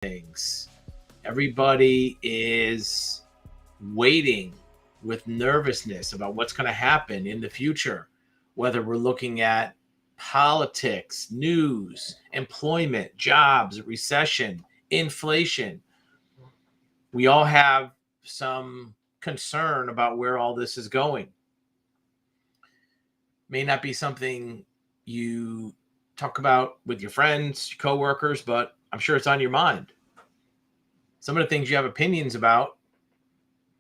things. Everybody is waiting with nervousness about what's going to happen in the future, whether we're looking at politics, news, employment, jobs, recession, inflation. We all have some concern about where all this is going. May not be something you talk about with your friends, your coworkers, but I'm sure it's on your mind. Some of the things you have opinions about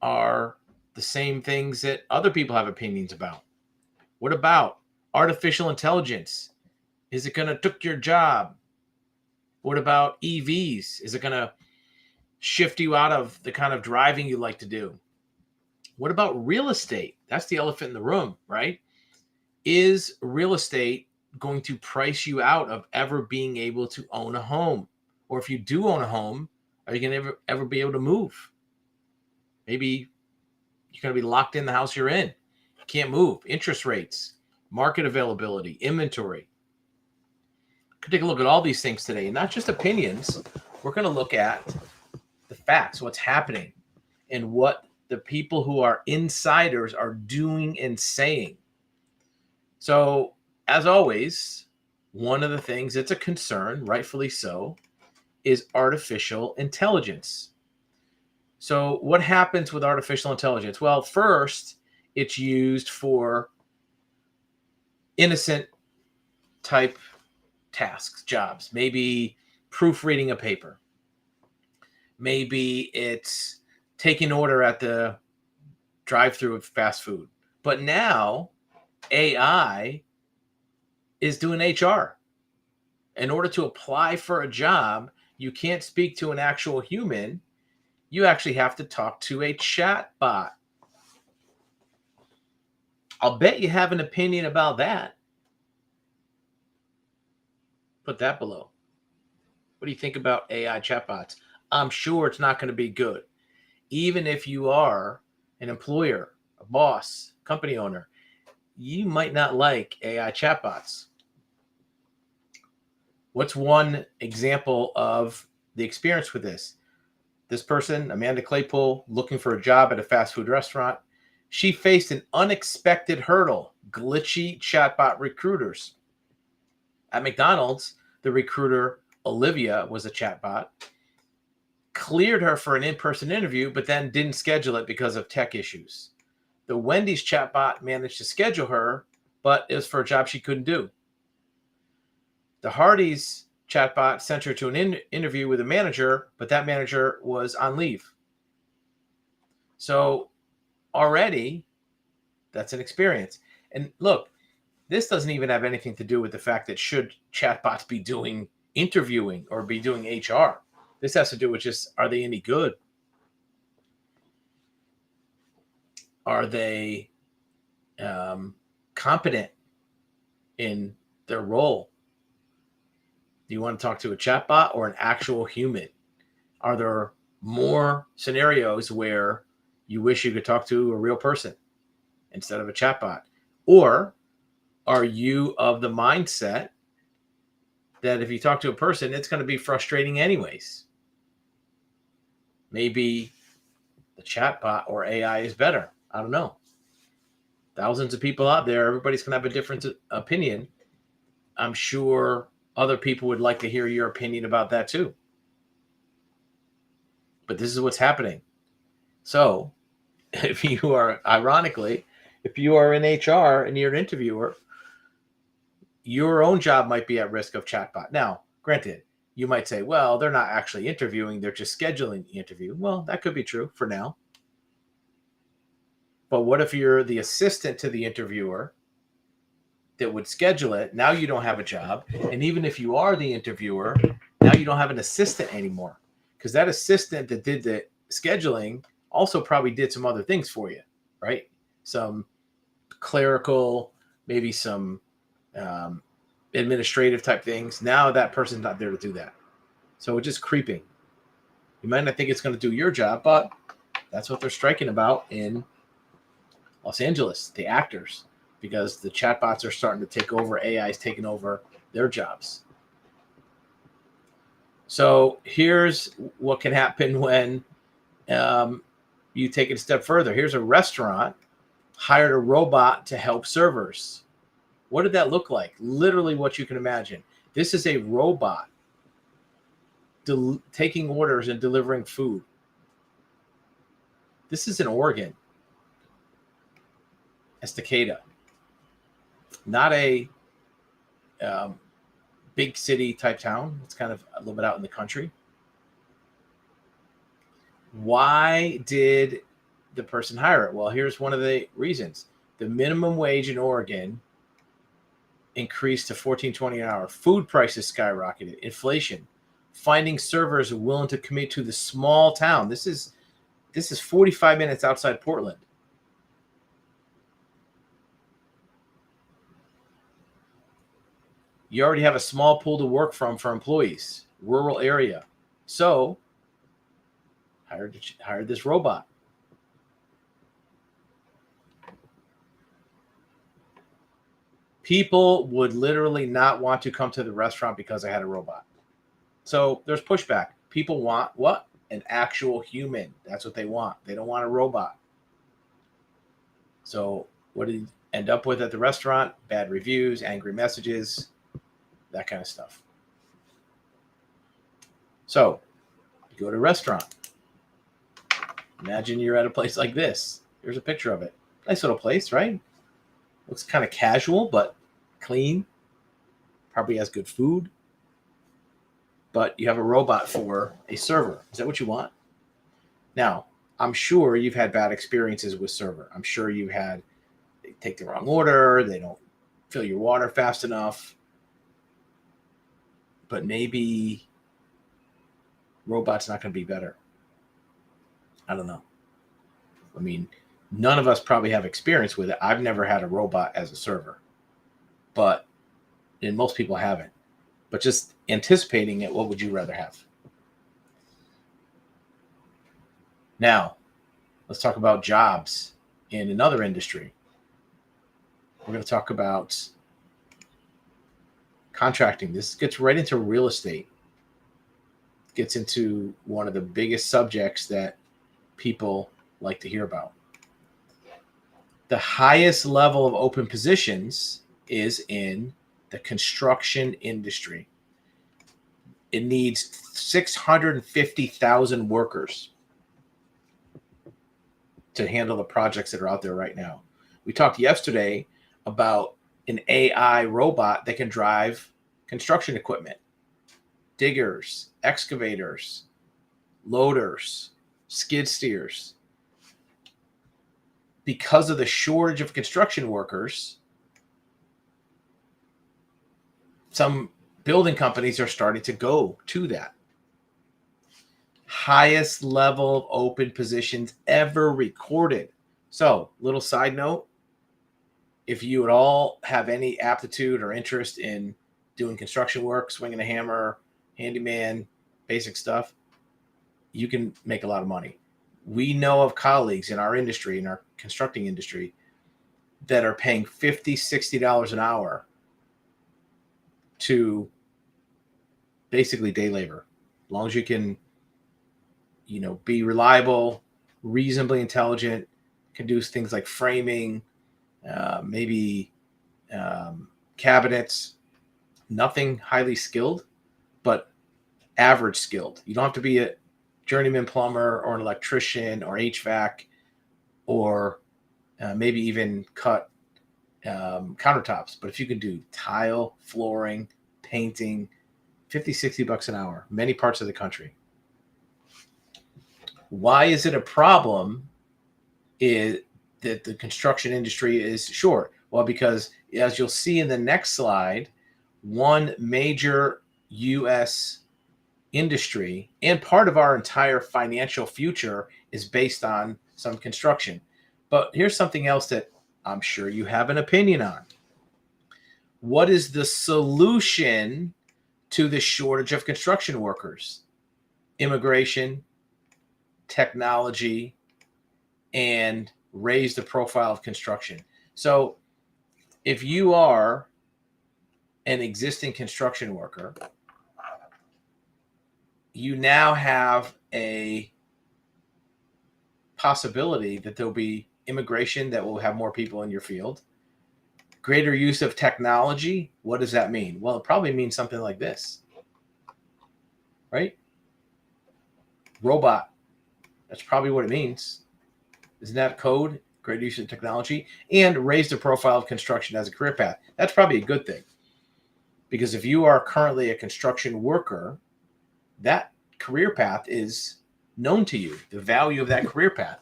are the same things that other people have opinions about. What about artificial intelligence? Is it going to take your job? What about EVs? Is it going to shift you out of the kind of driving you like to do? What about real estate? That's the elephant in the room, right? Is real estate going to price you out of ever being able to own a home? Or if you do own a home, are you going to ever be able to move? Maybe you're going to be locked in the house you're in. You can't move. Interest rates, market availability, inventory. Could take a look at all these things today, and not just opinions. We're going to look at the facts, what's happening, and what the people who are insiders are doing and saying. So, as always, one of the things that's a concern, rightfully so, is artificial intelligence. So what happens with artificial intelligence? Well, first, it's used for innocent type tasks, jobs, maybe proofreading a paper. Maybe it's taking order at the drive-through of fast food. But now AI is doing HR. In order to apply for a job, you can't speak to an actual human. You actually have to talk to a chatbot. I'll bet you have an opinion about that. Put that below. What do you think about AI chatbots? I'm sure it's not going to be good. Even if you are an employer, a boss, company owner, you might not like AI chatbots. What's one example of the experience with this? This person, Amanda Claypool, looking for a job at a fast food restaurant. She faced an unexpected hurdle, glitchy chatbot recruiters. At McDonald's, the recruiter, Olivia, was a chatbot, cleared her for an in-person interview, but then didn't schedule it because of tech issues. The Wendy's chatbot managed to schedule her, but it was for a job she couldn't do. The Hardee's chatbot sent her to an interview with a manager, but that manager was on leave. So already, that's an experience. And look, this doesn't even have anything to do with the fact that should chatbots be doing interviewing or be doing HR. This has to do with just, are they any good? Are they competent in their role? Do you want to talk to a chatbot or an actual human? Are there more scenarios where you wish you could talk to a real person instead of a chatbot? Or are you of the mindset that if you talk to a person, it's going to be frustrating anyways? Maybe the chatbot or AI is better. I don't know. Thousands of people out there, everybody's going to have a different opinion. I'm sure other people would like to hear your opinion about that too. But this is what's happening. So if you are, ironically, if you are in HR and you're an interviewer, your own job might be at risk of chatbot. Now, granted, you might say, well, they're not actually interviewing, they're just scheduling the interview. Well, that could be true for now. But what if you're the assistant to the interviewer that would schedule it? Now you don't have a job. And even if you are the interviewer, now you don't have an assistant anymore. Because that assistant that did the scheduling also probably did some other things for you, right? Some clerical, maybe some administrative type things. Now that person's not there to do that. So it's just creeping. You might not think it's going to do your job, but that's what they're striking about in Los Angeles, the actors, because the chatbots are starting to take over. AI is taking over their jobs. So here's what can happen when you take it a step further. Here's a restaurant hired a robot to help servers. What did that look like? Literally what you can imagine. This is a robot taking orders and delivering food. This is in Oregon, Estacada, not a big city type town. It's kind of a little bit out in the country. Why did the person hire it? Well, here's one of the reasons. The minimum wage in Oregon increased to $14.20 an hour. Food prices skyrocketed. Inflation. Finding servers willing to commute to the small town. This is 45 minutes outside Portland. You already have a small pool to work from for employees, rural area. So hired this robot. People would literally not want to come to the restaurant because I had a robot. So there's pushback. People want what? An actual human. That's what they want. They don't want a robot. So what did he end up with at the restaurant? Bad reviews, angry messages, that kind of stuff. So you go to a restaurant. Imagine you're at a place like this. Here's a picture of it. Nice little place, right? Looks kind of casual, but clean. Probably has good food. But you have a robot for a server. Is that what you want? Now, I'm sure you've had bad experiences with server. I'm sure you had, they take the wrong order. They don't fill your water fast enough. But maybe robot's not going to be better. I don't know. I mean, none of us probably have experience with it. I've never had a robot as a server, and most people haven't. But just anticipating it, what would you rather have? Now, let's talk about jobs in another industry. We're going to talk about contracting. This gets right into real estate. Gets into one of the biggest subjects that people like to hear about. The highest level of open positions is in the construction industry. It needs 650,000 workers to handle the projects that are out there right now. We talked yesterday about an AI robot that can drive construction equipment, diggers, excavators, loaders, skid steers. Because of the shortage of construction workers, some building companies are starting to go to that. Highest level of open positions ever recorded. So, little side note, if you at all have any aptitude or interest in doing construction work, swinging a hammer, handyman, basic stuff, you can make a lot of money. We know of colleagues in our industry, in our constructing industry, that are paying $50, $60 an hour to basically day labor. As long as you can, be reliable, reasonably intelligent, can do things like framing, maybe cabinets, nothing highly skilled, but average skilled. You don't have to be a journeyman plumber or an electrician or HVAC or maybe even cut countertops. But if you can do tile, flooring, painting, $50, $60 an hour, many parts of the country. Why is it a problem that the construction industry is short? Well, because as you'll see in the next slide, one major U.S. industry and part of our entire financial future is based on some construction. But here's something else that I'm sure you have an opinion on. What is the solution to the shortage of construction workers? Immigration, technology, and raise the profile of construction. So if you are an existing construction worker you now have a possibility that there'll be immigration that will have more people in your field. Greater use of technology. What does that mean? Well, it probably means something like this, right? Robot. That's probably what it means. Isn't that code? Greater use of technology and raise the profile of construction as a career path. That's probably a good thing. Because if you are currently a construction worker, that career path is known to you, the value of that career path.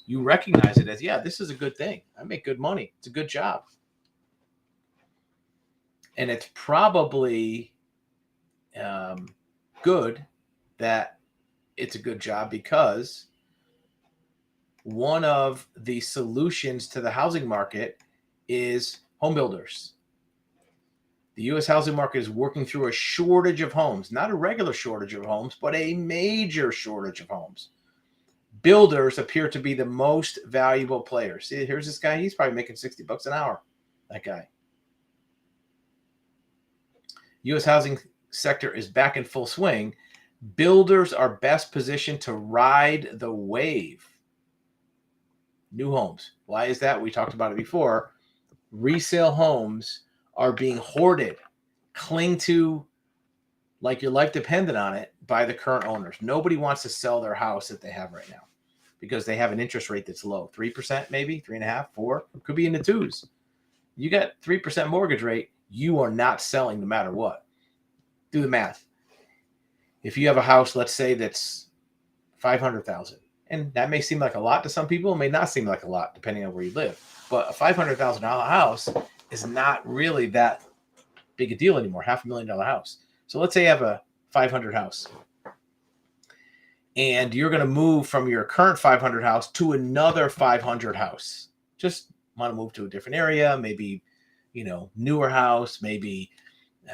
You recognize it as, yeah, this is a good thing. I make good money. It's a good job. And it's probably good that it's a good job because one of the solutions to the housing market is home builders. The U.S. housing market is working through a shortage of homes, not a regular shortage of homes, but a major shortage of homes. Builders appear to be the most valuable players. See, here's this guy. He's probably making $60 an hour, that guy. U.S. housing sector is back in full swing. Builders are best positioned to ride the wave. New homes. Why is that? We talked about it before. Resale homes are being hoarded, cling to like your life depended on it by the current owners. Nobody wants to sell their house that they have right now because they have an interest rate that's low. 3% maybe, 3.5%, 4%, could be in the 2s. You got 3% mortgage rate, you are not selling no matter what. Do the math. If you have a house, let's say that's $500,000, and that may seem like a lot to some people, it may not seem like a lot depending on where you live. But a $500,000 house is not really that big a deal anymore. $500,000 house. So let's say you have a 500 house, and you're going to move from your current 500 house to another 500 house. Just want to move to a different area, maybe, newer house, maybe you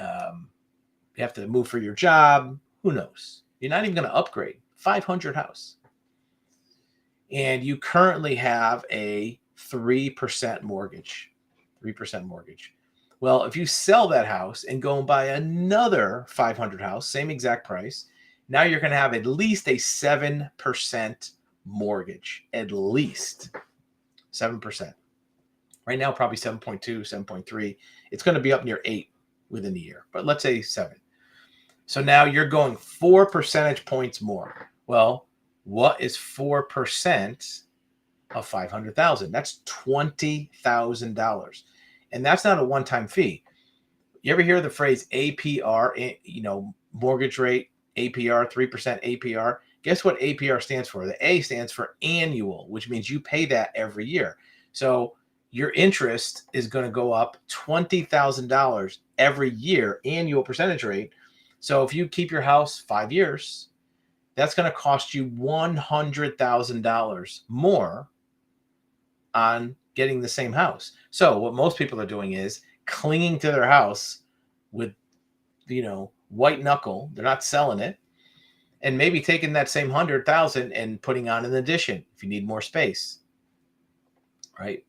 have to move for your job. Who knows? You're not even going to upgrade. 500 house. And you currently have a 3% mortgage. 3% mortgage. Well, if you sell that house and go and buy another 500 house, same exact price, now you're going to have at least a 7% mortgage. At least 7%. Right now, probably 7.2, 7.3. It's going to be up near 8 within a year, but let's say 7. So now you're going 4 percentage points more. Well, what is 4% of 500,000? That's $20,000. And that's not a one-time fee. You ever hear the phrase APR, mortgage rate, APR, 3% APR? Guess what APR stands for? The A stands for annual, which means you pay that every year. So your interest is going to go up $20,000 every year, annual percentage rate. So if you keep your house 5 years, that's going to cost you $100,000 more on getting the same house. So what most people are doing is clinging to their house with, white knuckle. They're not selling it, and maybe taking that same 100,000 and putting on an addition if you need more space. Right?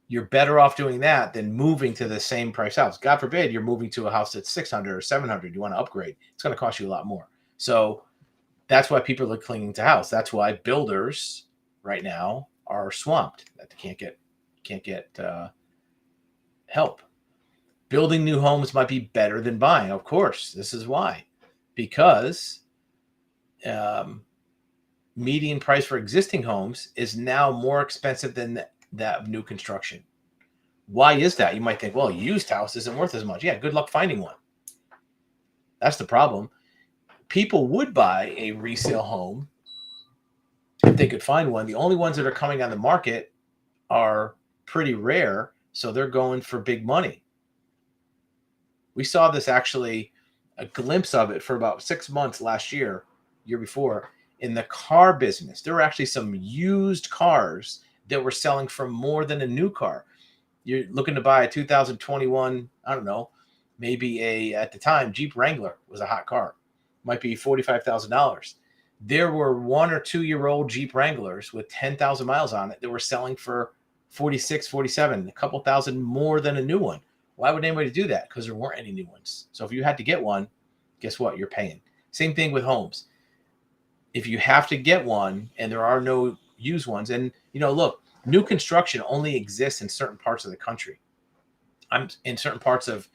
You're better off doing that than moving to the same price house. God forbid you're moving to a house that's 600 or 700. You want to upgrade. It's going to cost you a lot more. So that's why people are clinging to house. That's why builders right now are swamped. That they can't get help. Building new homes might be better than buying. Of course, this is why. Because median price for existing homes is now more expensive than that of new construction. Why is that? You might think, well, a used house isn't worth as much. Yeah, good luck finding one. That's the problem. People would buy a resale home if they could find one. The only ones that are coming on the market are pretty rare, so they're going for big money. We saw this actually, a glimpse of it for about 6 months last year before, in the car business. There were actually some used cars that were selling for more than a new car. You're looking to buy a 2021, I don't know, maybe at the time, Jeep Wrangler was a hot car. Might be $45,000. There were 1 or 2 year old Jeep Wranglers with 10,000 miles on it that were selling for 46, 47, a couple thousand more than a new one. Why would anybody do that? Because there weren't any new ones. So if you had to get one, guess what? You're paying. Same thing with homes. if you have to get one and there are no used ones, and look, new construction only exists in certain parts of the country. I'm in certain parts of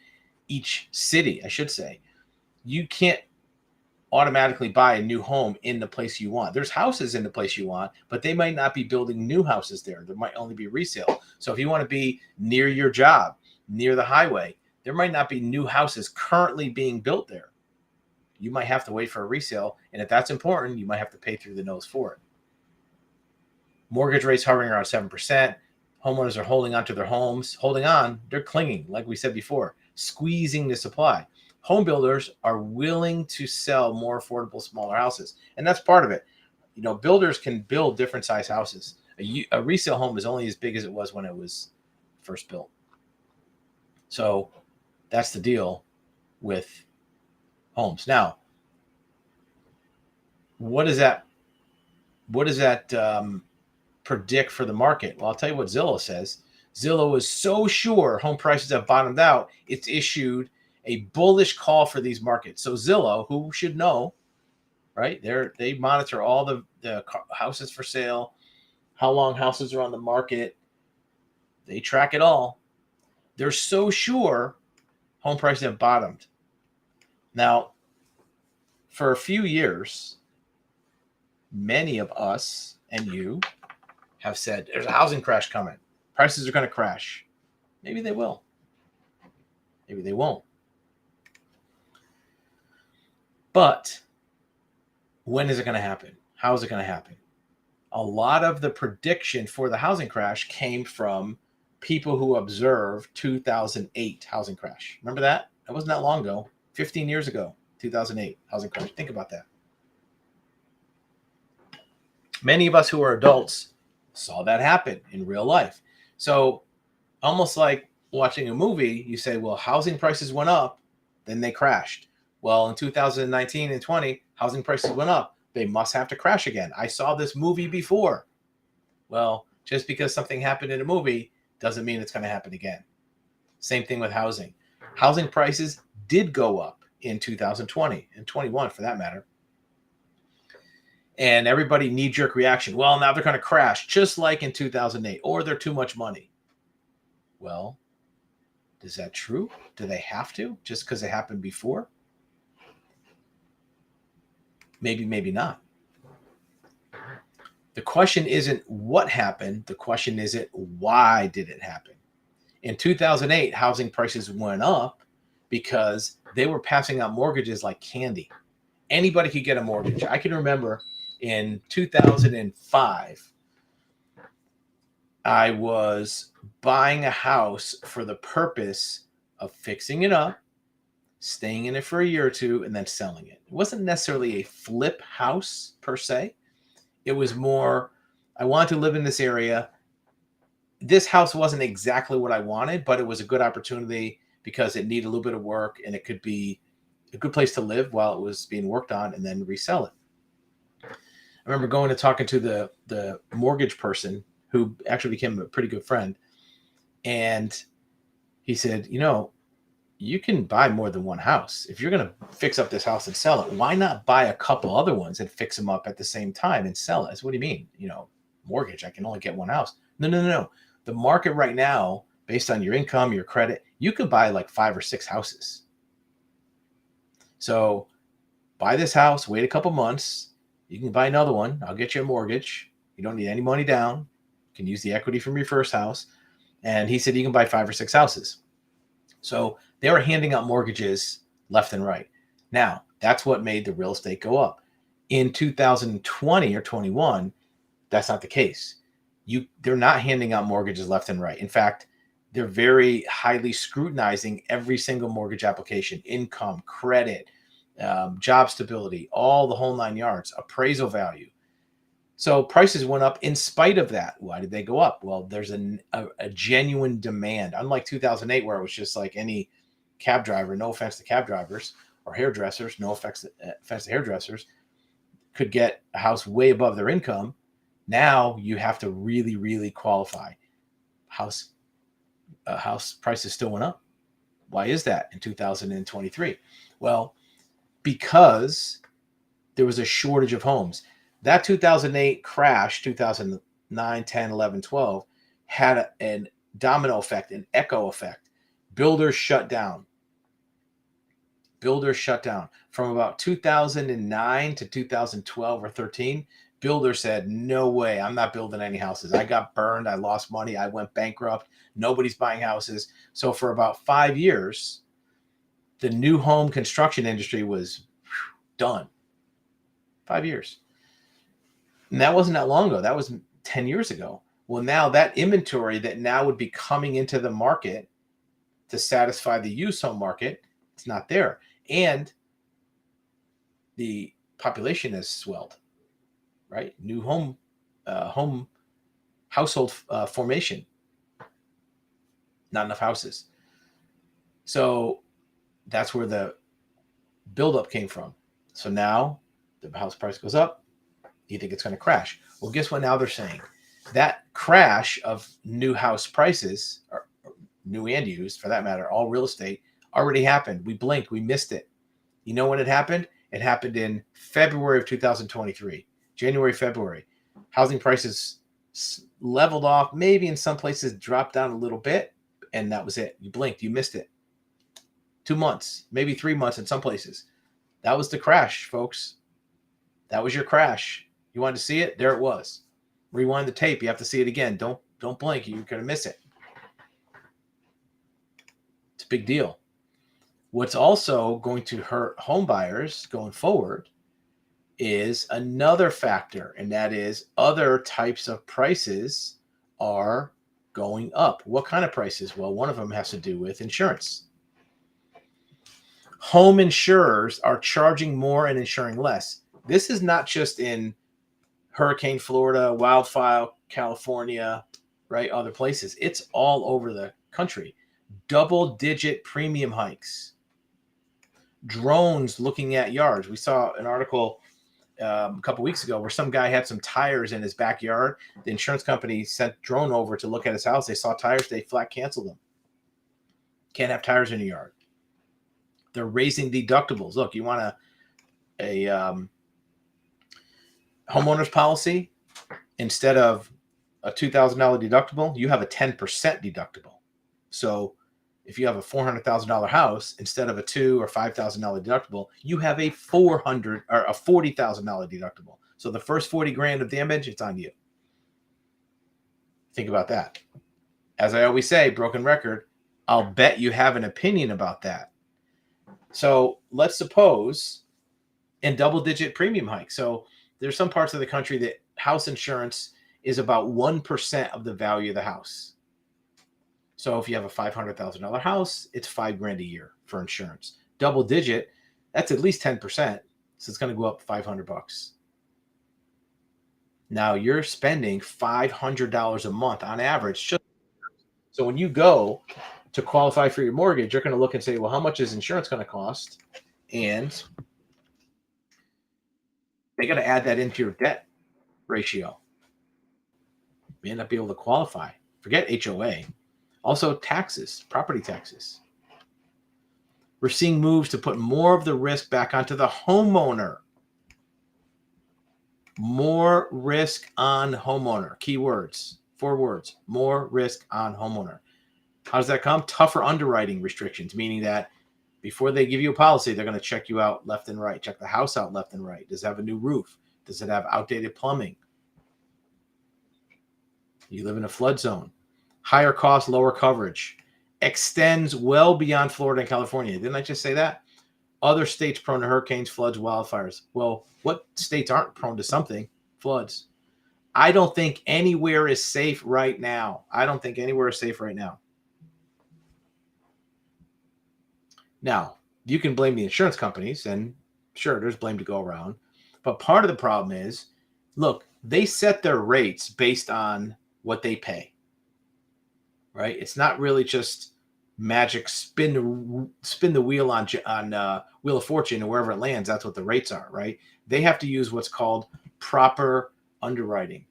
each city, I should say. You can't automatically buy a new home in the place you want. There's houses in the place you want, but they might not be building new houses there. There might only be resale. So if you want to be near your job, near the highway, there might not be new houses currently being built there. You might have to wait for a resale. And if that's important, you might have to pay through the nose for it. Mortgage rates hovering around 7%. Homeowners are holding on to their homes. Holding on, they're clinging, like we said before, squeezing the supply. Home builders are willing to sell more affordable, smaller houses. And that's part of it. Builders can build different size houses. A resale home is only as big as it was when it was first built. So that's the deal with homes. Now, what does that predict for the market? Well, I'll tell you what Zillow says. Zillow is so sure home prices have bottomed out, it's issued a bullish call for these markets. So Zillow, who should know, right? They monitor all the houses for sale, how long houses are on the market. They track it all. They're so sure home prices have bottomed. Now, for a few years, many of us and you have said there's a housing crash coming. Prices are going to crash. Maybe they will. Maybe they won't. But when is it going to happen? How is it going to happen? A lot of the prediction for the housing crash came from people who observed 2008 housing crash. Remember that? That wasn't that long ago. 15 years ago, 2008 housing crash. Think about that. Many of us who are adults saw that happen in real life. So almost like watching a movie, you say, well, housing prices went up, then they crashed. Well, in 2019 and 20, housing prices went up. They must have to crash again. I saw this movie before. Well, just because something happened in a movie doesn't mean it's going to happen again. Same thing with housing. Housing prices did go up in 2020 and 21 for that matter. And everybody knee-jerk reaction. Well, now they're going to crash just like in 2008, or they're too much money. Well, is that true? Do they have to just because it happened before? Maybe, maybe not. The question isn't what happened. The question isn't why did it happen? In 2008, housing prices went up because they were passing out mortgages like candy. Anybody could get a mortgage. I can remember in 2005, I was buying a house for the purpose of fixing it up, staying in it for a year or two, and then selling it. It wasn't necessarily a flip house per se. It was more, I wanted to live in this area. This house wasn't exactly what I wanted, but it was a good opportunity because it needed a little bit of work and it could be a good place to live while it was being worked on and then resell it. I remember going and talking to the mortgage person who actually became a pretty good friend. And he said, you can buy more than one house. If you're going to fix up this house and sell it, why not buy a couple other ones and fix them up at the same time and sell it? I said, what do you mean? Mortgage, I can only get one house. No. The market right now, based on your income, your credit, you could buy like 5 or 6 houses. So buy this house, wait a couple months. You can buy another one. I'll get you a mortgage. You don't need any money down. You can use the equity from your first house. And he said you can buy 5 or 6 houses. So they were handing out mortgages left and right. Now, that's what made the real estate go up. In 2020 or 21, that's not the case. They're not handing out mortgages left and right. In fact, they're very highly scrutinizing every single mortgage application, income, credit, job stability, all the whole 9 yards, appraisal value. So prices went up in spite of that. Why did they go up? Well, there's a genuine demand. Unlike 2008, where it was just like any cab driver, no offense to cab drivers, or hairdressers, no offense to hairdressers, could get a house way above their income. Now you have to really, really qualify. House prices still went up. Why is that in 2023? Well, because there was a shortage of homes. That 2008 crash, 2009, 10, 11, 12, had an domino effect, an echo effect. Builders shut down. Builders shut down. From about 2009 to 2012 or 13, builders said, no way, I'm not building any houses. I got burned. I lost money. I went bankrupt. Nobody's buying houses. So for about 5 years, the new home construction industry was done. 5 years. And that wasn't that long ago. That was 10 years ago. Well, now that inventory that now would be coming into the market to satisfy the used home market, it's not there. And the population has swelled, right? New home household formation. Not enough houses. So that's where the buildup came from. So now the house price goes up. You think it's going to crash. Well, guess what? Now they're saying that crash of new house prices, or new and used for that matter, all real estate, already happened. We blinked. We missed it. You know when it happened? It happened in February of 2023, January, February. Housing prices leveled off, maybe in some places dropped down a little bit, and that was it. You blinked. You missed it. 2 months, maybe 3 months in some places. That was the crash, folks. That was your crash. You wanted to see it? There it was. Rewind the tape. You have to see it again. Don't blink. You're going to miss it. It's a big deal. What's also going to hurt home buyers going forward is another factor, and that is other types of prices are going up. What kind of prices? Well, one of them has to do with insurance. Home insurers are charging more and insuring less. This is not just in Hurricane Florida, wildfire California, right? Other places. It's all over the country. Double-digit premium hikes. Drones looking at yards. We saw an article a couple weeks ago where some guy had some tires in his backyard. The insurance company sent drone over to look at his house. They saw tires. They flat canceled them. Can't have tires in your yard. They're raising deductibles. Look, you want a homeowner's policy, instead of a $2,000 deductible, you have a 10% deductible. So if you have a $400,000 house, instead of a $2,000 or $5,000 deductible, you have a $40,000 deductible. So the first 40 grand of damage, it's on you. Think about that. As I always say, broken record, I'll bet you have an opinion about that. So let's suppose in double-digit premium hike. So there's some parts of the country that house insurance is about 1% of the value of the house. So if you have a $500,000 house, it's $5 grand a year for insurance. Double digit, that's at least 10%. So it's going to go up $500. Now you're spending $500 a month on average. So when you go to qualify for your mortgage, you're going to look and say, well, how much is insurance going to cost? And they got to add that into your debt ratio. You may not be able to qualify. Forget HOA. Also taxes, property taxes. We're seeing moves to put more of the risk back onto the homeowner. More risk on homeowner. Keywords, 4 words. More risk on homeowner. How does that come? Tougher underwriting restrictions, meaning that before they give you a policy, they're going to check you out left and right. Check the house out left and right. Does it have a new roof? Does it have outdated plumbing? You live in a flood zone. Higher cost, lower coverage. Extends well beyond Florida and California. Didn't I just say that? Other states prone to hurricanes, floods, wildfires. Well, what states aren't prone to something? Floods. I don't think anywhere is safe right now. Now, you can blame the insurance companies, and sure, there's blame to go around. But part of the problem is, look, they set their rates based on what they pay, right? It's not really just magic spin the wheel on Wheel of Fortune, and wherever it lands, that's what the rates are, right? They have to use what's called proper underwriting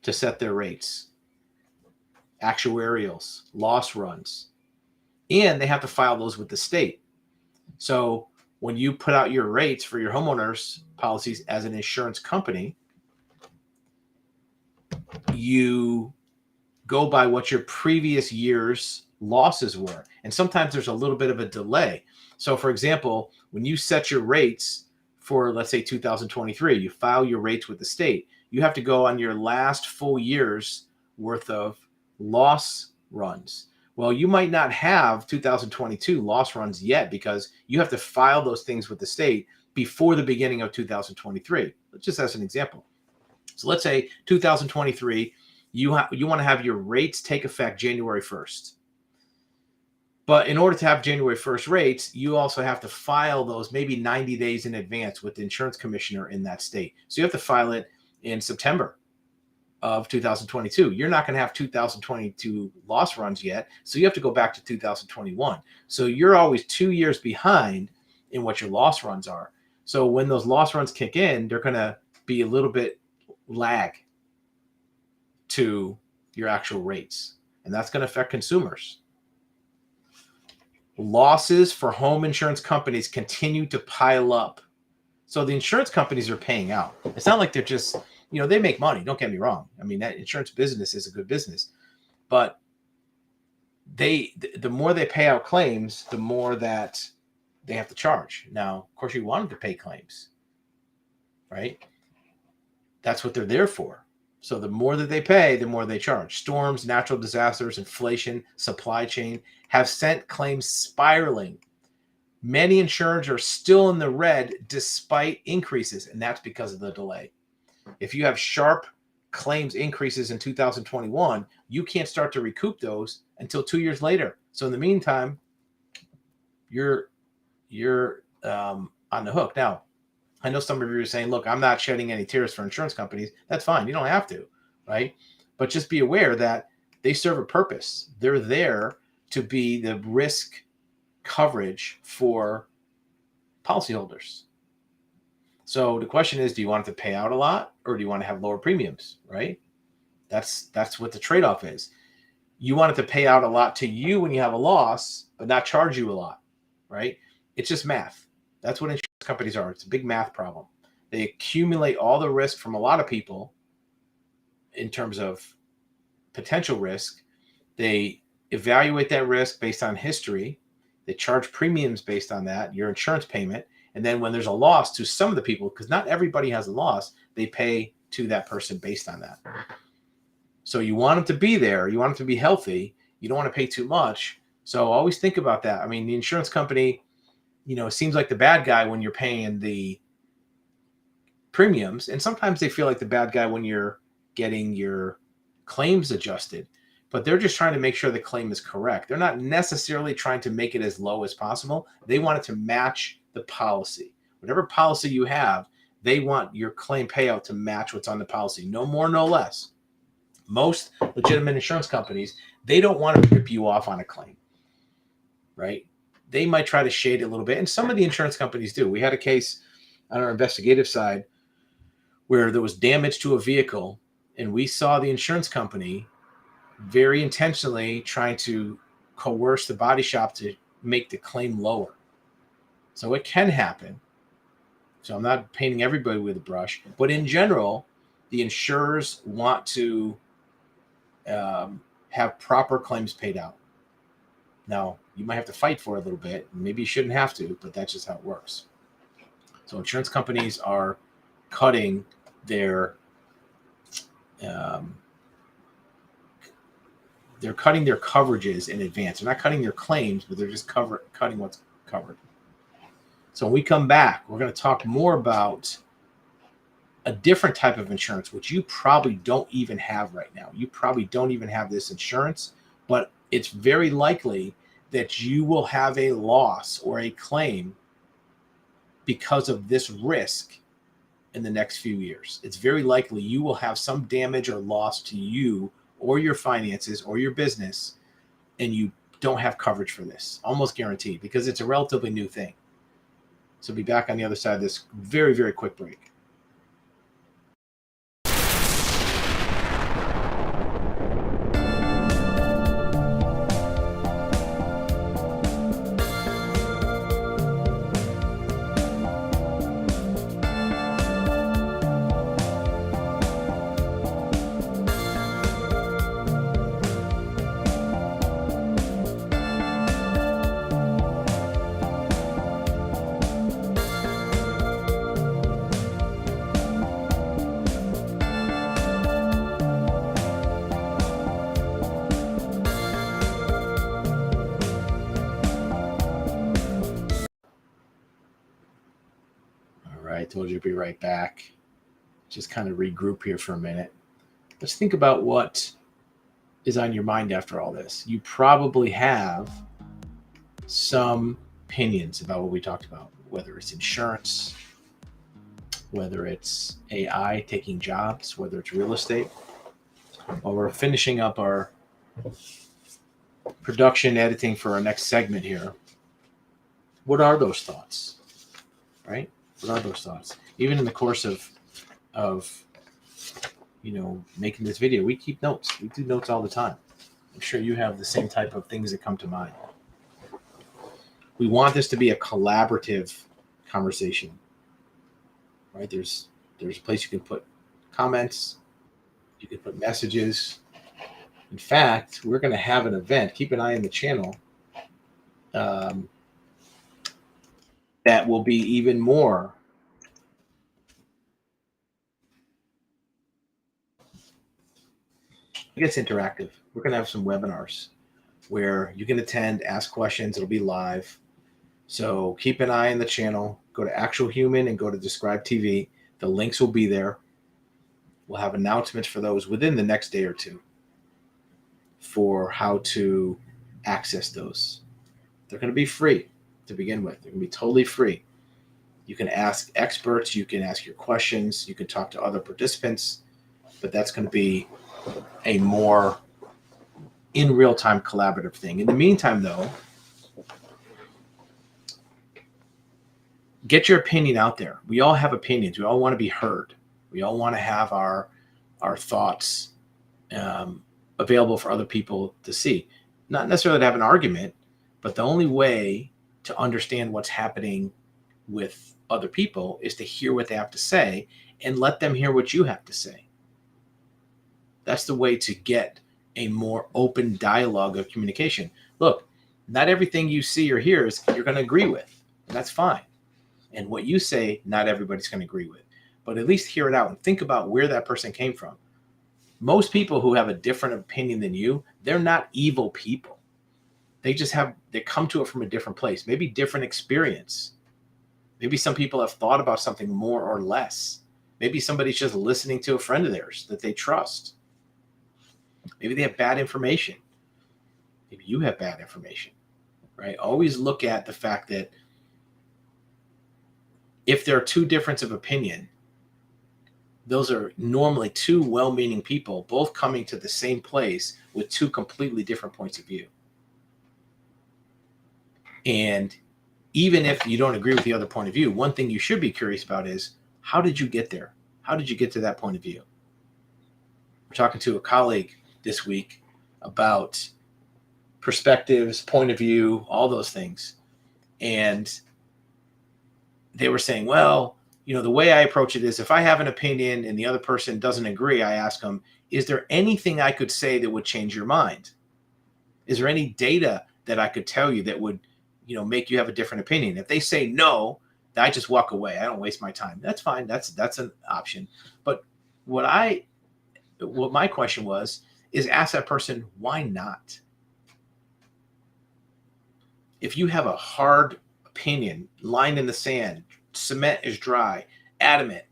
to set their rates. Actuarials, loss runs, and they have to file those with the state. So when you put out your rates for your homeowners policies as an insurance company, you go by what your previous year's losses were. And sometimes there's a little bit of a delay. So for example, when you set your rates for, let's say 2023, you file your rates with the state, you have to go on your last full year's worth of loss runs. Well, you might not have 2022 loss runs yet because you have to file those things with the state before the beginning of 2023. Just as an example. So let's say 2023, you want to have your rates take effect January 1st. But in order to have January 1st rates, you also have to file those maybe 90 days in advance with the insurance commissioner in that state. So you have to file it in September of 2022. You're not going to have 2022 loss runs yet. So you have to go back to 2021. So you're always 2 years behind in what your loss runs are. So when those loss runs kick in, they're going to be a little bit lag to your actual rates. And that's going to affect consumers. Losses for home insurance companies continue to pile up. So the insurance companies are paying out. It's not like they're just, they make money. Don't get me wrong. I mean, that insurance business is a good business, but the more they pay out claims, the more that they have to charge. Now, of course, you want them to pay claims, right? That's what they're there for. So the more that they pay, the more they charge. Storms, natural disasters, inflation, supply chain have sent claims spiraling. Many insurers are still in the red despite increases, and that's because of the delay. If you have sharp claims increases in 2021, you can't start to recoup those until 2 years later. So in the meantime, you're on the hook. Now, I know some of you are saying, look, I'm not shedding any tears for insurance companies. That's fine. You don't have to, right? But just be aware that they serve a purpose. They're there to be the risk coverage for policyholders. So the question is, do you want it to pay out a lot or do you want to have lower premiums, right? That's what the trade-off is. You want it to pay out a lot to you when you have a loss, but not charge you a lot, right? It's just math. That's what insurance companies are. It's a big math problem. They accumulate all the risk from a lot of people in terms of potential risk. They evaluate that risk based on history. They charge premiums based on that, your insurance payment. And then when there's a loss to some of the people, because not everybody has a loss, they pay to that person based on that. So you want them to be there. You want them to be healthy. You don't want to pay too much. So always think about that. I mean, the insurance company, it seems like the bad guy when you're paying the premiums. And sometimes they feel like the bad guy when you're getting your claims adjusted. But they're just trying to make sure the claim is correct. They're not necessarily trying to make it as low as possible. They want it to match the policy. Whatever policy you have, they want your claim payout to match what's on the policy. No more, no less. Most legitimate insurance companies, they don't want to rip you off on a claim, right? They might try to shade it a little bit. And some of the insurance companies do. We had a case on our investigative side where there was damage to a vehicle, and we saw the insurance company very intentionally trying to coerce the body shop to make the claim lower. So it can happen. So I'm not painting everybody with a brush, but in general, the insurers want to have proper claims paid out. Now, you might have to fight for it a little bit. Maybe you shouldn't have to, but that's just how it works. So insurance companies are cutting their coverages in advance. They're not cutting their claims, but they're just cutting what's covered. So when we come back, we're going to talk more about a different type of insurance, which you probably don't even have right now. You probably don't even have this insurance, but it's very likely that you will have a loss or a claim because of this risk in the next few years. It's very likely you will have some damage or loss to you or your finances or your business, and you don't have coverage for this, almost guaranteed, because it's a relatively new thing. So be back on the other side of this very, very quick break. right, told you to be right back. Just kind of regroup here for a minute. Let's think about what is on your mind after all this. You probably have some opinions about what we talked about, whether it's insurance, whether it's AI taking jobs, whether it's real estate. While we're finishing up our production editing for our next segment here, what are those thoughts, right? What are those thoughts? Even in the course of making this video, we keep notes. We do notes all the time. I'm sure you have the same type of things that come to mind. We want this to be a collaborative conversation, right? There's a place you can put comments, you can put messages. In fact, we're going to have an event. Keep an eye on the channel. That will be even more interactive. We're going to have some webinars where you can attend, ask questions. It'll be live. So keep an eye on the channel. Go to Actual Human and go to Describe TV. The links will be there. We'll have announcements for those within the next day or two for how to access those. They're going to be free to begin with. They're going to be totally free. You can ask experts. You can ask your questions. You can talk to other participants. But that's going to be a more in real-time collaborative thing. In the meantime, though, get your opinion out there. We all have opinions. We all want to be heard. We all want to have our thoughts available for other people to see. Not necessarily to have an argument, but the only way to understand what's happening with other people is to hear what they have to say and let them hear what you have to say. That's the way to get a more open dialogue of communication. Look, not everything you see or hear is you're going to agree with. And that's fine. And what you say, not everybody's going to agree with. But at least hear it out and think about where that person came from. Most people who have a different opinion than you, they're not evil people. They come to it from a different place, maybe different experience. Maybe some people have thought about something more or less. Maybe somebody's just listening to a friend of theirs that they trust. Maybe they have bad information. Maybe you have bad information, right? Always look at the fact that if there are two differences of opinion, those are normally two well-meaning people, both coming to the same place with two completely different points of view. And even if you don't agree with the other point of view, one thing you should be curious about is, how did you get there? How did you get to that point of view? We're talking to a colleague this week about perspectives, point of view, all those things. And they were saying, well, the way I approach it is if I have an opinion and the other person doesn't agree, I ask them, is there anything I could say that would change your mind? Is there any data that I could tell you that would, make you have a different opinion? If they say no, I just walk away. I don't waste my time. That's fine. That's an option. But what my question was, is ask that person, why not? If you have a hard opinion, line in the sand, cement is dry, adamant,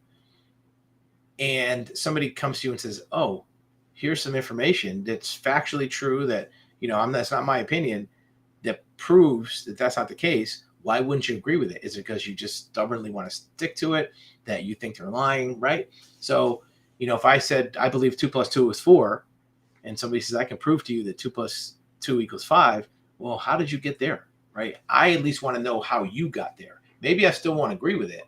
and somebody comes to you and says, oh, here's some information that's factually true that, that's not my opinion, that proves that that's not the case, why wouldn't you agree with it? Is it because you just stubbornly want to stick to it, that you think they're lying, right? So, if I said, I believe 2 + 2 is 4, and somebody says, I can prove to you that 2 + 2 = 5, well, how did you get there, right? I at least want to know how you got there. Maybe I still won't agree with it,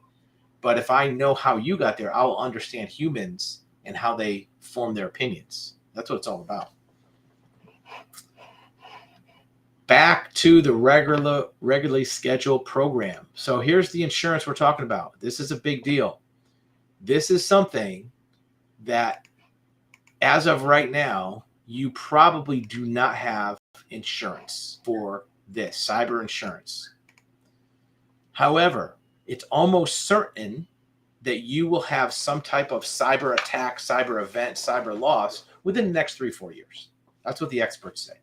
but if I know how you got there, I'll understand humans and how they form their opinions. That's what it's all about. Back to the regularly scheduled program. So here's the insurance we're talking about. This is a big deal. This is something that, as of right now, you probably do not have insurance for this, cyber insurance. However, it's almost certain that you will have some type of cyber attack, cyber event, cyber loss within the next 3-4 years. That's what the experts say.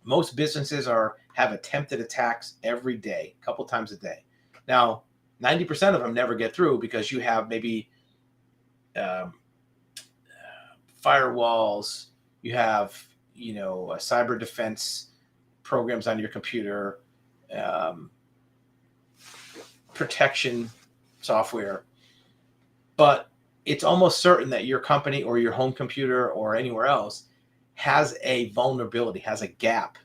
Most businesses have attempted attacks every day, a couple times a day. Now, 90% of them never get through because you have maybe firewalls, you have, cyber defense programs on your computer, protection software. But it's almost certain that your company or your home computer or anywhere else has a vulnerability, has a gap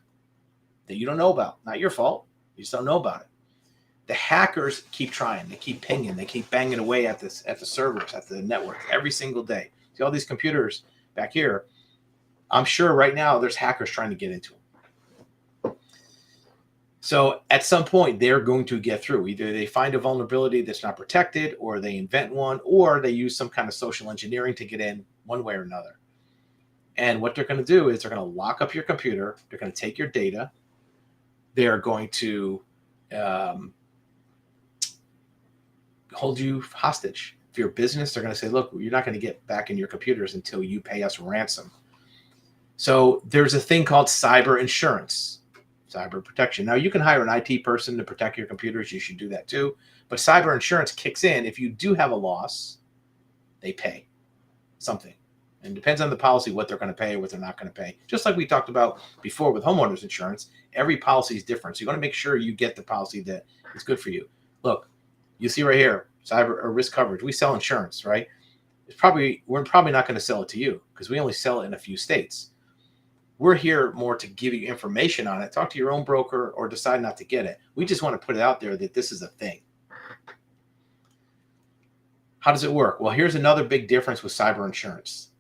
that you don't know about. Not your fault. You just don't know about it. The hackers keep trying. They keep pinging. They keep banging away at the servers, at the network every single day. See all these computers back here. I'm sure right now there's hackers trying to get into them. So at some point, they're going to get through. Either they find a vulnerability that's not protected, or they invent one, or they use some kind of social engineering to get in one way or another. And what they're going to do is they're going to lock up your computer. They're going to take your data. They're going to hold you hostage. If you're a business, they're going to say, look, you're not going to get back in your computers until you pay us ransom. So there's a thing called cyber insurance, cyber protection. Now, you can hire an IT person to protect your computers. You should do that too. But cyber insurance kicks in. If you do have a loss, they pay something. And it depends on the policy what they're going to pay or what they're not going to pay. Just like we talked about before with homeowners insurance, every policy is different. So you want to make sure you get the policy that is good for you. Look, you see right here, cyber or risk coverage. We sell insurance, right? We're probably not going to sell it to you because we only sell it in a few states. We're here more to give you information on it. Talk to your own broker or decide not to get it. We just want to put it out there that this is a thing. How does it work? Well, here's another big difference with cyber insurance.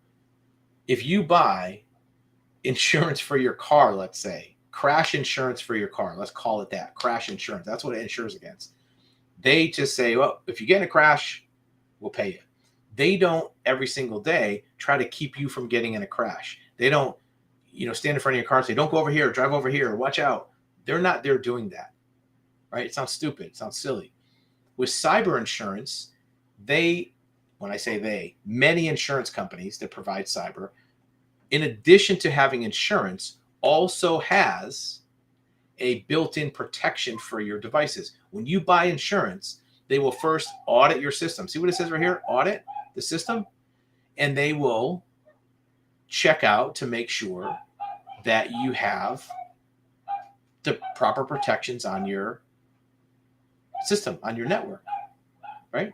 If you buy insurance for your car, let's say, crash insurance for your car, let's call it that, crash insurance. That's what it insures against. They just say, well, if you get in a crash, we'll pay you. They don't every single day try to keep you from getting in a crash. They don't, stand in front of your car and say, don't go over here, drive over here, watch out. They're not there doing that, right? It sounds stupid. It sounds silly. With cyber insurance, when I say they, many insurance companies that provide cyber, in addition to having insurance, also has a built-in protection for your devices. When you buy insurance, they will first audit your system. See what it says right here? Audit the system. And they will check out to make sure that you have the proper protections on your system, on your network, right?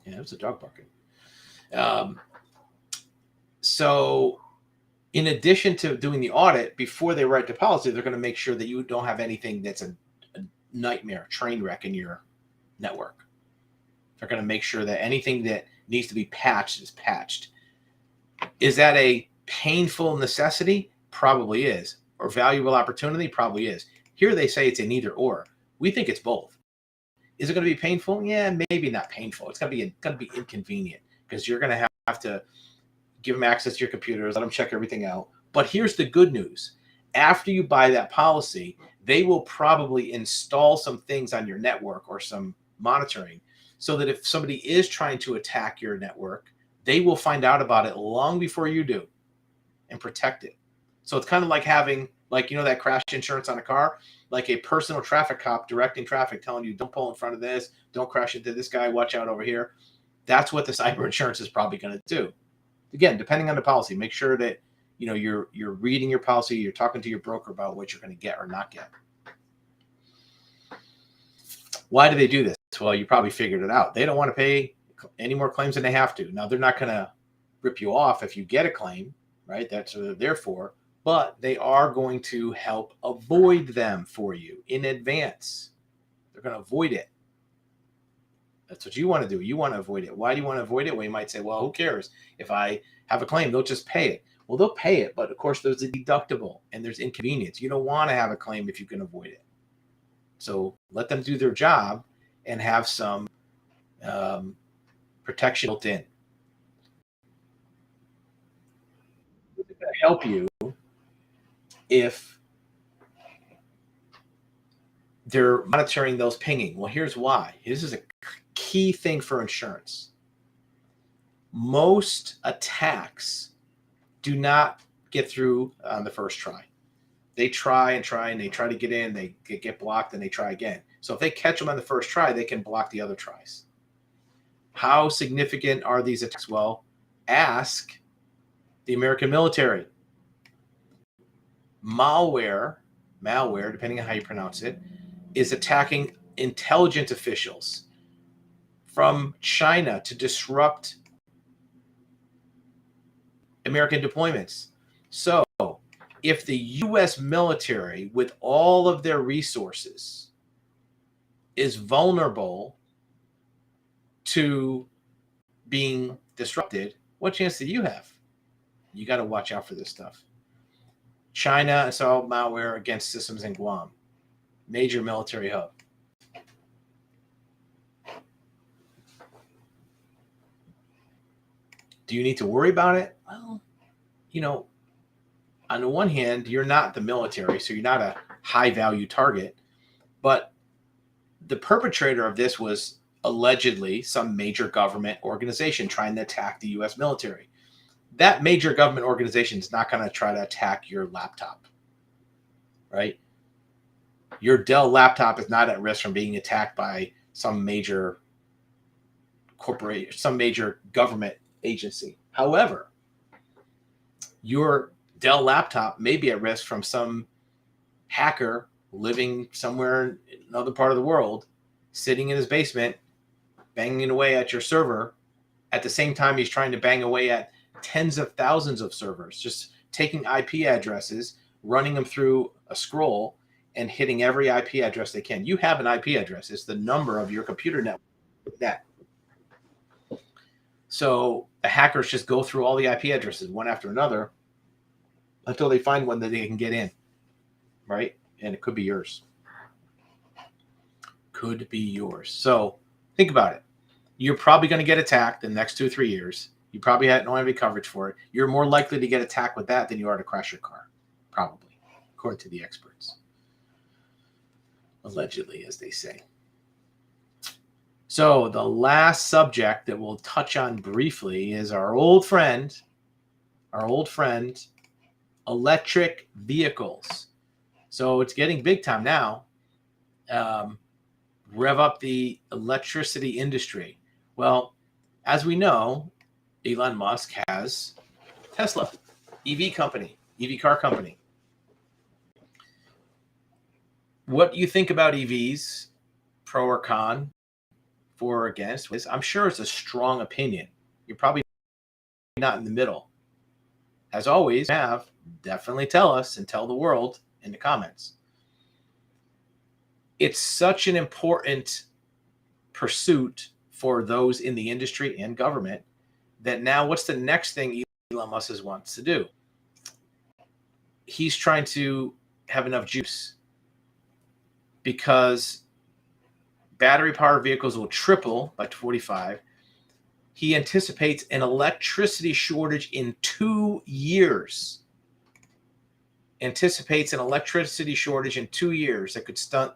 Yeah, it was a dog barking. So in addition to doing the audit, before they write the policy, they're going to make sure that you don't have anything that's a nightmare, train wreck in your network. They're going to make sure that anything that needs to be patched is patched. Is that a painful necessity? Probably is. Or valuable opportunity? Probably is. Here they say it's an either or. We think it's both. Is it going to be painful? Yeah, maybe not painful. It's going to be inconvenient because you're going to have to give them access to your computers, let them check everything out. But here's the good news. After you buy that policy, they will probably install some things on your network or some monitoring so that if somebody is trying to attack your network, they will find out about it long before you do and protect it. So it's kind of like having, that crash insurance on a car, like a personal traffic cop directing traffic, telling you don't pull in front of this, don't crash into this guy, watch out over here. That's what the cyber insurance is probably going to do. Again, depending on the policy, make sure that you're reading your policy, you're talking to your broker about what you're going to get or not get. Why do they do this? Well, you probably figured it out. They don't want to pay any more claims than they have to. Now, they're not going to rip you off if you get a claim, right? That's what they're there for. But they are going to help avoid them for you in advance. They're going to avoid it. That's what you want to do. You want to avoid it. Why do you want to avoid it? Well, you might say, well, who cares? If I have a claim, they'll just pay it. Well, they'll pay it, but of course there's a deductible and there's inconvenience. You don't want to have a claim if you can avoid it. So let them do their job and have some protection built in. It's going to help you if they're monitoring those pinging. Well, here's why. This is a key thing for insurance. Most attacks do not get through on the first try. they try and try, and they try to get in, they get blocked, and they try again. So if they catch them on the first try, they can block the other tries. How significant are these attacks? Well, ask the American military. Malware, depending on how you pronounce it, is attacking intelligence officials from China to disrupt American deployments. So if the U.S. military, with all of their resources, is vulnerable to being disrupted, what chance do you have? You got to watch out for this stuff. China installed malware against systems in Guam, major military hub. Do you need to worry about it? Well, on the one hand, you're not the military, so you're not a high value target. But the perpetrator of this was allegedly some major government organization trying to attack the U.S. military. That major government organization is not going to try to attack your laptop, right? Your Dell laptop is not at risk from being attacked by some major corporation, some major government agency. However, your Dell laptop may be at risk from some hacker living somewhere in another part of the world, sitting in his basement, banging away at your server at the same time he's trying to bang away at tens of thousands of servers, just taking IP addresses, running them through a scroll, and hitting every IP address they can. You have an IP address. It's the number of your computer net. So the hackers just go through all the IP addresses one after another until they find one that they can get in, right? And it could be yours. Could be yours. So think about it. You're probably going to get attacked in the next 2 or 3 years. You probably don't have any coverage for it. You're more likely to get attacked with that than you are to crash your car, probably, according to the experts. Allegedly, as they say. So the last subject that we'll touch on briefly is our old friend, electric vehicles. So it's getting big time now. Rev up the electricity industry. Well, as we know, Elon Musk has Tesla, EV car company. What do you think about EVs, pro or con, for or against? I'm sure it's a strong opinion. You're probably not in the middle. As always, definitely tell us and tell the world in the comments. It's such an important pursuit for those in the industry and government that now what's the next thing Elon Musk wants to do? He's trying to have enough juice because battery-powered vehicles will triple by 2045. He anticipates an electricity shortage in 2 years. Anticipates an electricity shortage in 2 years that could stunt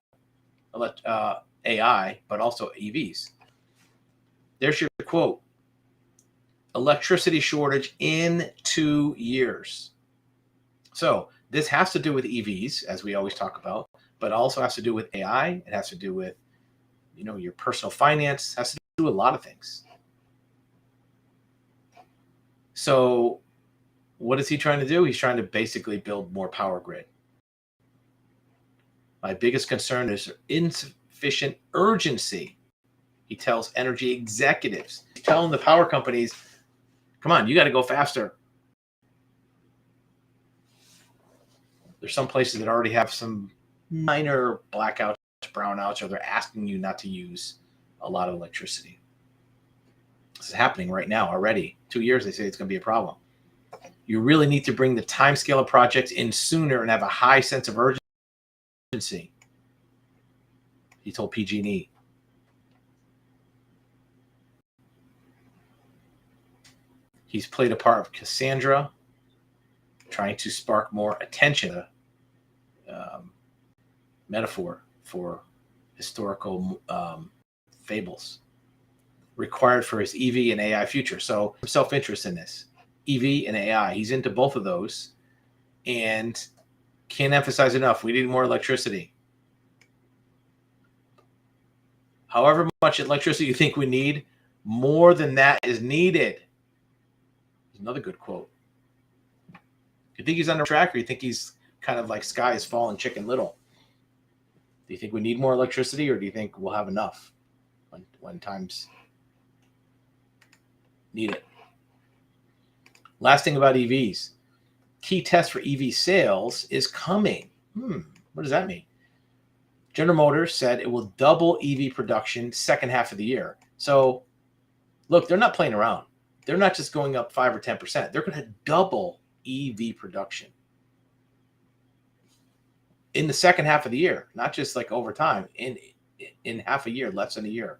AI, but also EVs. There's your quote. Electricity shortage in 2 years. So this has to do with EVs, as we always talk about, but also has to do with AI. It has to do with, your personal finance. It has to do with a lot of things. So what is he trying to do? He's trying to basically build more power grid. My biggest concern is insufficient urgency. He tells energy executives, he's telling the power companies, come on, you got to go faster. There's some places that already have some minor blackouts, brownouts, or they're asking you not to use a lot of electricity. This is happening right now already. 2 years, they say it's going to be a problem. You really need to bring the time scale of projects in sooner and have a high sense of urgency. He told PG&E. He's played a part of Cassandra, trying to spark more attention. Metaphor for historical fables required for his EV and AI future. So self-interest in this. EV and AI. He's into both of those. And Can't emphasize enough. We need more electricity. However much electricity you think we need, more than that is needed. There's another good quote. You think he's on track, or you think he's kind of like sky is falling, Chicken Little? Do you think we need more electricity, or do you think we'll have enough when times need it? Last thing about EVs. Key test for EV sales is coming. What does that mean? General Motors said it will double EV production second half of the year. So, look, they're not playing around. They're not just going up 5 or 10%. They're going to double EV production in the second half of the year, not just like over time, in half a year, less than a year.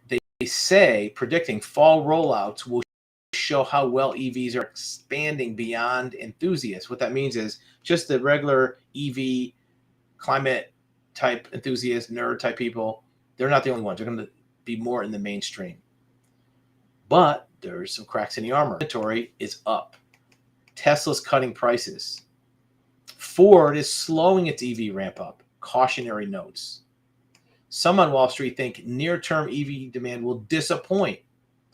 They say predicting fall rollouts will show how well EVs are expanding beyond enthusiasts. What that means is just the regular EV climate type enthusiasts, nerd type people, they're not the only ones. They're going to be more in the mainstream. But there's some cracks in the armor. Inventory is up. Tesla's cutting prices. Ford is slowing its EV ramp up. Cautionary notes. Some on Wall Street think near-term EV demand will disappoint.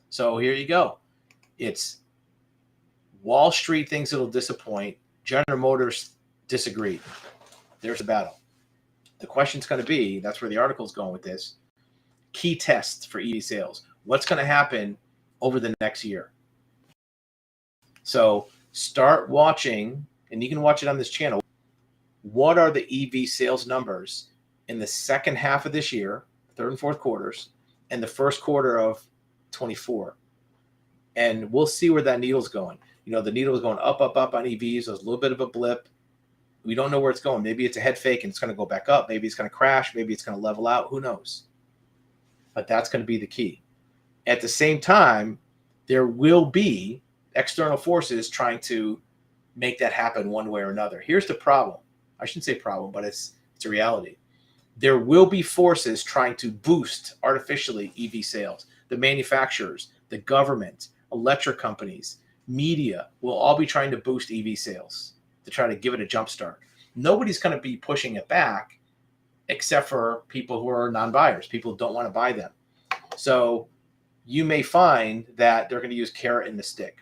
So here you go. It's Wall Street thinks it'll disappoint. General Motors disagreed. There's a battle. The question's going to be, that's where the article's going with this, key tests for EV sales. What's going to happen over the next year? So start watching, and you can watch it on this channel. What are the EV sales numbers in the second half of this year, third and fourth quarters, and the first quarter of 24? And we'll see where that needle's going. You know, the needle is going up, up, up on EVs. There's a little bit of a blip. We don't know where it's going. Maybe it's a head fake and it's going to go back up. Maybe it's going to crash. Maybe it's going to level out. Who knows? But that's going to be the key. At the same time, there will be external forces trying to make that happen one way or another. Here's the problem. I shouldn't say problem, but it's a reality. There will be forces trying to boost artificially EV sales. The manufacturers, the government, electric companies, media will all be trying to boost EV sales to try to give it a jump start. Nobody's going to be pushing it back except for people who are non-buyers. People don't want to buy them. So you may find that they're going to use carrot and the stick.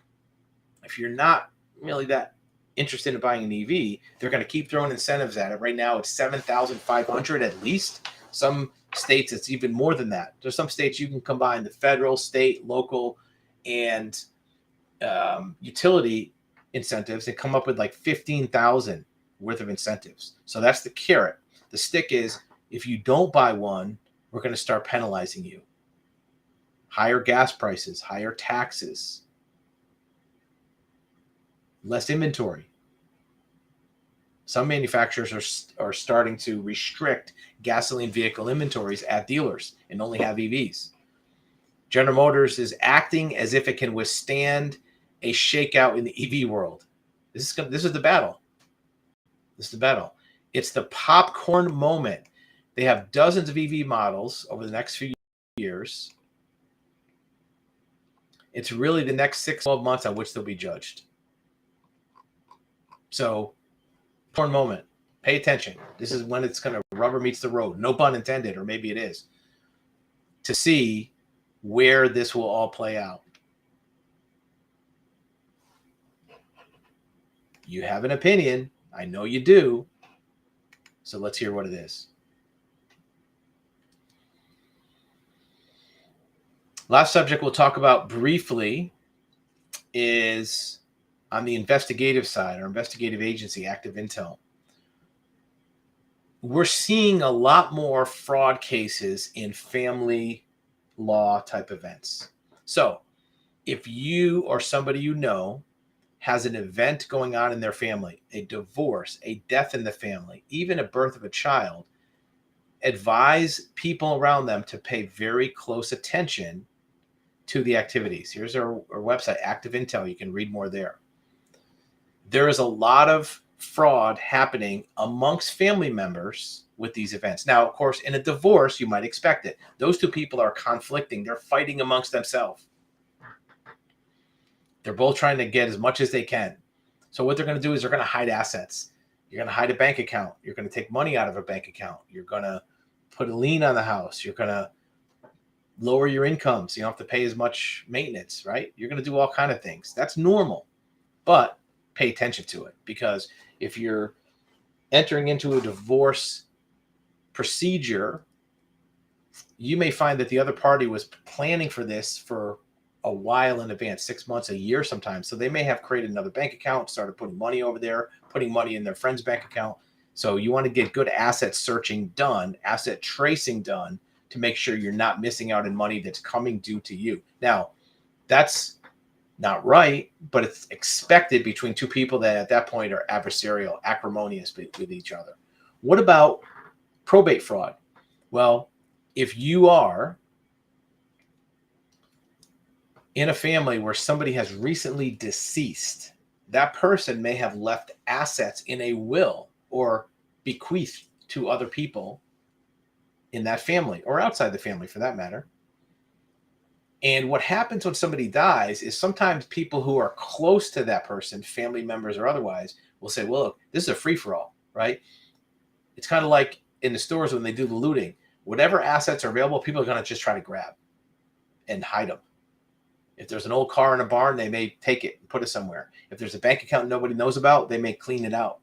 If you're not really that interested in buying an EV, they're going to keep throwing incentives at it. Right now it's $7,500 at least. Some states it's even more than that. There's some states you can combine the federal, state, local, and utility incentives and come up with like $15,000 worth of incentives. So that's the carrot. The stick is, if you don't buy one, we're going to start penalizing you. Higher gas prices, higher taxes, less inventory. Some manufacturers are starting to restrict gasoline vehicle inventories at dealers and only have EVs. General Motors is acting as if it can withstand a shakeout in the EV world. This is the battle. This is the battle. It's the popcorn moment. They have dozens of EV models over the next few years. It's really the next 6-12 months on which they'll be judged. So, popcorn moment. Pay attention. This is when it's going to rubber meets the road. No pun intended, or maybe it is. To see where this will all play out. You have an opinion. I know you do. So let's hear what it is. Last subject we'll talk about briefly is on the investigative side, our investigative agency, Active Intel. We're seeing a lot more fraud cases in family law type events. So if you or somebody you know has an event going on in their family, a divorce, a death in the family, even a birth of a child, advise people around them to pay very close attention to the activities. Here's our website, Active Intel. You can read more there. There is a lot of fraud happening amongst family members with these events. Now, of course, in a divorce, you might expect it. Those two people are conflicting. They're fighting amongst themselves. They're both trying to get as much as they can. So what they're going to do is they're going to hide assets. You're going to hide a bank account. You're going to take money out of a bank account. You're going to put a lien on the house. You're going to lower your income so you don't have to pay as much maintenance, right? You're going to do all kinds of things. That's normal, but pay attention to it, because if you're entering into a divorce procedure, you may find that the other party was planning for this for a while in advance, 6 months, a year sometimes. So they may have created another bank account, started putting money over there, putting money in their friend's bank account. So you want to get good asset searching done, asset tracing done, to make sure you're not missing out on money that's coming due to you. Now, that's not right, but it's expected between two people that at that point are adversarial, acrimonious with each other. What about probate fraud? Well, if you are in a family where somebody has recently deceased, that person may have left assets in a will or bequeathed to other people in that family or outside the family for that matter. And what happens when somebody dies is sometimes people who are close to that person, family members or otherwise, will say, well, look, this is a free-for-all, right? It's kind of like in the stores when they do the looting. Whatever assets are available, people are going to just try to grab and hide them. If there's an old car in a barn, they may take it and put it somewhere. If there's a bank account nobody knows about, they may clean it out.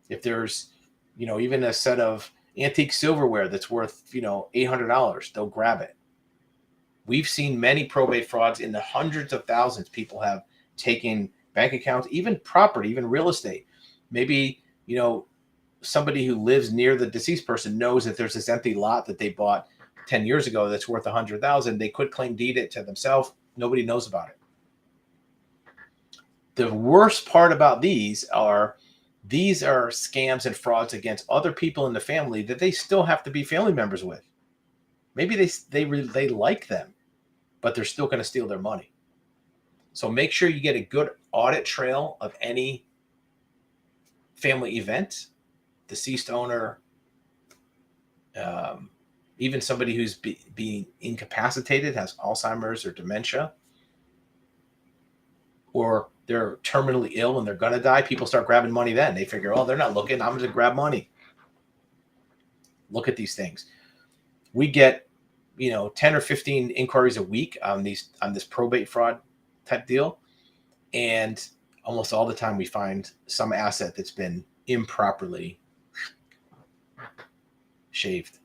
If there's, even a set of antique silverware that's worth, $800, they'll grab it. We've seen many probate frauds in the hundreds of thousands. People have taken bank accounts, even property, even real estate. Maybe, somebody who lives near the deceased person knows that there's this empty lot that they bought 10 years ago that's worth $100,000. They could claim deed it to themselves. Nobody knows about it. The worst part about these are scams and frauds against other people in the family that they still have to be family members with. Maybe they like them, but they're still going to steal their money. So make sure you get a good audit trail of any family event, deceased owner, even somebody who's being incapacitated, has Alzheimer's or dementia, or they're terminally ill and they're going to die. People start grabbing money then. They figure, oh, they're not looking. I'm going to grab money. Look at these things. We get, 10 or 15 inquiries a week on this probate fraud type deal. And almost all the time we find some asset that's been improperly shaved,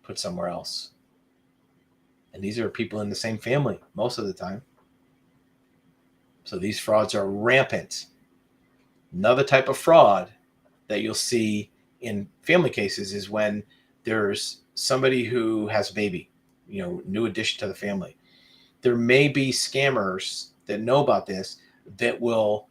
put somewhere else. And these are people in the same family most of the time. So these frauds are rampant. Another type of fraud that you'll see in family cases is when there's somebody who has a baby, new addition to the family. There may be scammers that know about this that will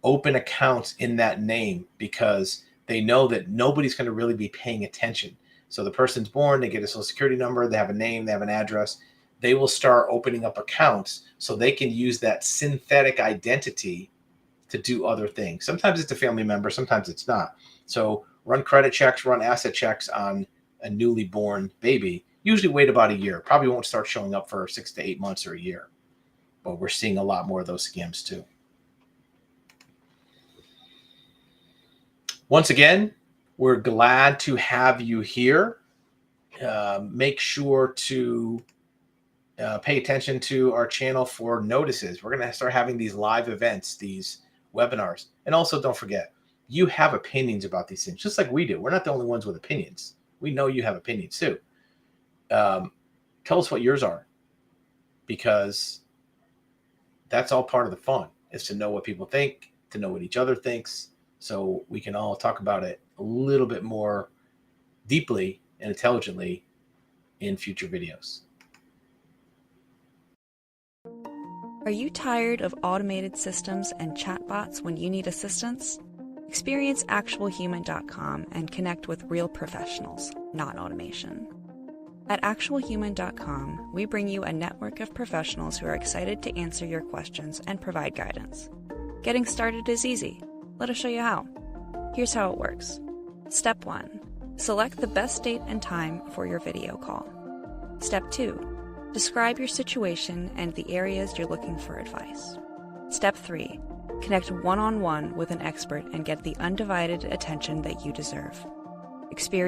open accounts in that name because they know that nobody's going to really be paying attention. So the person's born, they get a social security number, they have a name, they have an address. They will start opening up accounts so they can use that synthetic identity to do other things. Sometimes it's a family member, sometimes it's not. So run credit checks, run asset checks on a newly born baby. Usually wait about a year. Probably won't start showing up for 6 to 8 months or a year. But we're seeing a lot more of those scams too. Once again, we're glad to have you here. Make sure to pay attention to our channel for notices. We're going to start having these live events, these webinars. And also don't forget, you have opinions about these things, just like we do. We're not the only ones with opinions. We know you have opinions too. Tell us what yours are, because that's all part of the fun, is to know what people think, to know what each other thinks, so we can all talk about it a little bit more deeply and intelligently in future videos. Are you tired of automated systems and chatbots when you need assistance? Experience actualhuman.com and connect with real professionals, not automation. At actualhuman.com, we bring you a network of professionals who are excited to answer your questions and provide guidance. Getting started is easy. Let us show you how. Here's how it works. Step 1. Select the best date and time for your video call. Step 2. Describe your situation and the areas you're looking for advice. Step 3. Connect one-on-one with an expert and get the undivided attention that you deserve. Experience